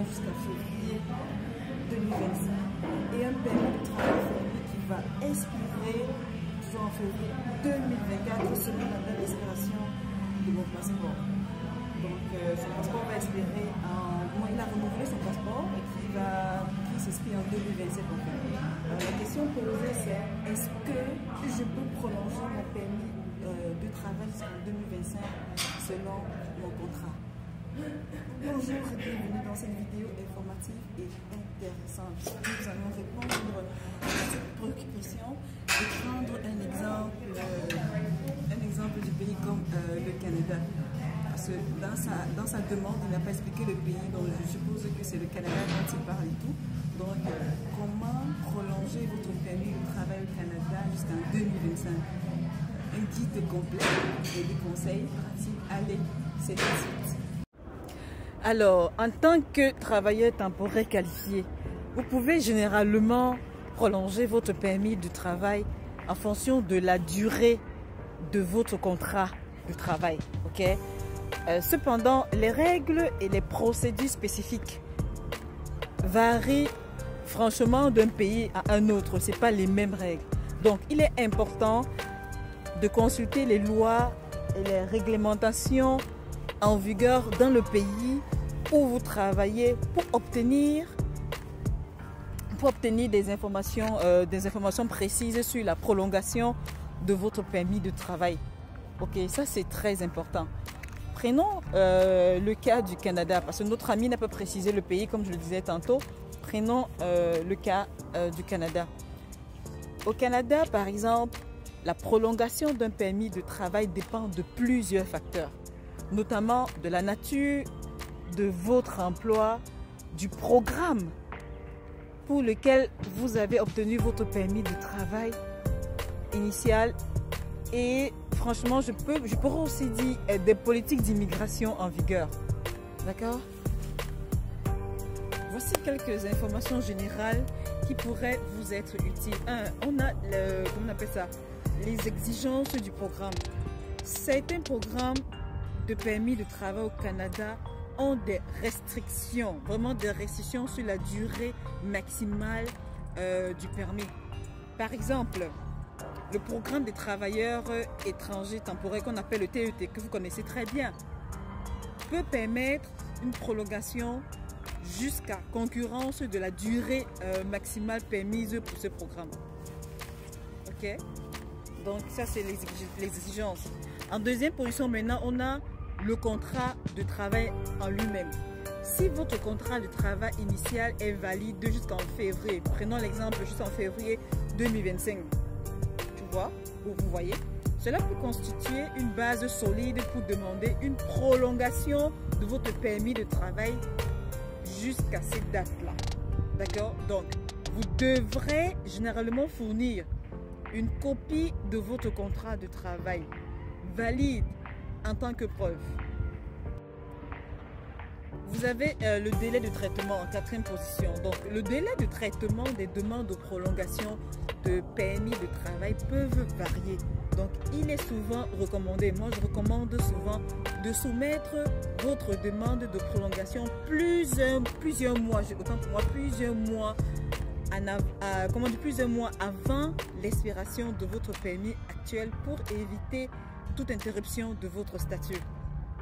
jusqu'à février 2025 et un permis de travail fourni qui va expirer en février 2024 selon la date d'expiration de mon passeport. Donc son passeport va expirer il a renouvelé son passeport et qui s'expire en 2027. La question posée c'est est-ce que je peux prolonger mon permis de travail jusqu'en 2025 selon mon contrat? Bonjour et bienvenue dans cette vidéo informative et intéressante. Nous allons répondre à cette préoccupation et prendre un exemple du pays comme le Canada. Parce que dans sa demande, il n'a pas expliqué le pays, donc je suppose que c'est le Canada dont il parle et tout. Donc, comment prolonger votre permis de travail au Canada jusqu'en 2025? Un guide complet et des conseils pratiques. Allez, c'est tout de suite. Alors, en tant que travailleur temporaire qualifié, vous pouvez généralement prolonger votre permis de travail en fonction de la durée de votre contrat de travail. Ok? Cependant, les règles et les procédures spécifiques varient franchement d'un pays à un autre. Ce n'est pas les mêmes règles. Donc, il est important de consulter les lois et les réglementations en vigueur dans le pays où vous travaillez pour obtenir des informations précises sur la prolongation de votre permis de travail. Ok, ça c'est très important. Prenons le cas du Canada, parce que notre ami n'a pas précisé le pays comme je le disais tantôt. Prenons le cas du Canada. Au Canada, par exemple, la prolongation d'un permis de travail dépend de plusieurs facteurs, notamment de la nature de votre emploi, du programme pour lequel vous avez obtenu votre permis de travail initial et franchement, je pourrais aussi dire des politiques d'immigration en vigueur. D'accord? Voici quelques informations générales qui pourraient vous être utiles. On a comment on appelle ça? Les exigences du programme. Certains programmes de permis de travail au Canada ont des restrictions, vraiment des restrictions sur la durée maximale du permis. Par exemple, le programme des travailleurs étrangers temporaires qu'on appelle le TET, que vous connaissez très bien, peut permettre une prolongation jusqu'à concurrence de la durée maximale permise pour ce programme. Ok? Donc ça c'est les exigences. En deuxième position maintenant, on a le contrat de travail en lui-même. Si votre contrat de travail initial est valide jusqu'en février, prenons l'exemple jusqu'en février 2025, tu vois, ou vous voyez, cela peut constituer une base solide pour demander une prolongation de votre permis de travail jusqu'à cette date-là. D'accord? Donc, vous devrez généralement fournir une copie de votre contrat de travail valide en tant que preuve. Vous avez le délai de traitement en quatrième position. Donc, le délai de traitement des demandes de prolongation de permis de travail peuvent varier. Donc, il est souvent recommandé, moi je recommande souvent de soumettre votre demande de prolongation plusieurs mois, autant pour moi, plusieurs mois avant l'expiration de votre permis actuel pour éviter toute interruption de votre statut.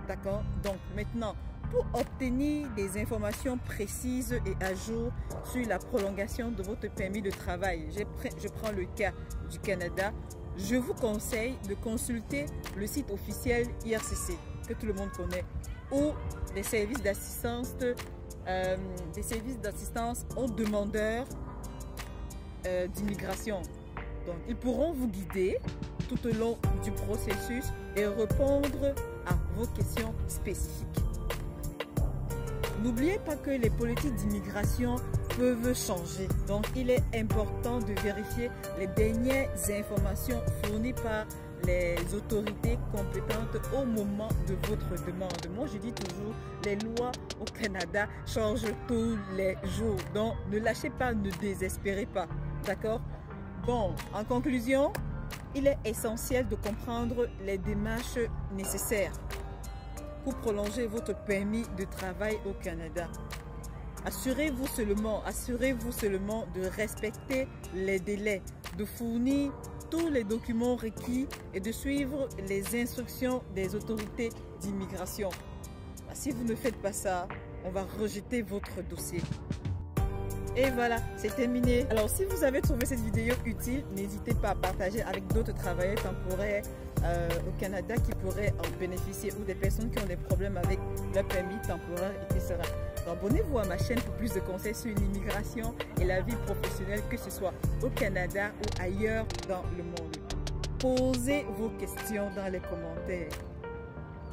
D'accord? Donc maintenant, pour obtenir des informations précises et à jour sur la prolongation de votre permis de travail, je prends le cas du Canada, je vous conseille de consulter le site officiel IRCC, que tout le monde connaît, ou des services d'assistance aux demandeurs d'immigration. Donc, ils pourront vous guider tout au long du processus et répondre à vos questions spécifiques. N'oubliez pas que les politiques d'immigration peuvent changer. Donc, il est important de vérifier les dernières informations fournies par les autorités compétentes au moment de votre demande. Moi, je dis toujours, les lois au Canada changent tous les jours. Donc, ne lâchez pas, ne désespérez pas. D'accord? Bon, en conclusion, il est essentiel de comprendre les démarches nécessaires pour prolonger votre permis de travail au Canada. Assurez-vous seulement de respecter les délais, de fournir tous les documents requis et de suivre les instructions des autorités d'immigration. Si vous ne faites pas ça, on va rejeter votre dossier. Et voilà, c'est terminé. Alors si vous avez trouvé cette vidéo utile, n'hésitez pas à partager avec d'autres travailleurs temporaires au Canada qui pourraient en bénéficier, ou des personnes qui ont des problèmes avec leur permis temporaire, etc. Abonnez-vous à ma chaîne pour plus de conseils sur l'immigration et la vie professionnelle, que ce soit au Canada ou ailleurs dans le monde. Posez vos questions dans les commentaires.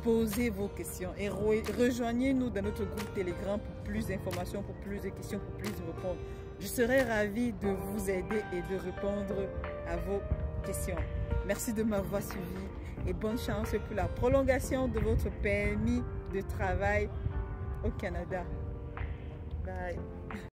Posez vos questions et rejoignez-nous dans notre groupe Telegram pour plus d'informations, pour plus de questions, pour plus de réponses. Je serai ravie de vous aider et de répondre à vos questions. Merci de m'avoir suivi et bonne chance pour la prolongation de votre permis de travail au Canada. Bye.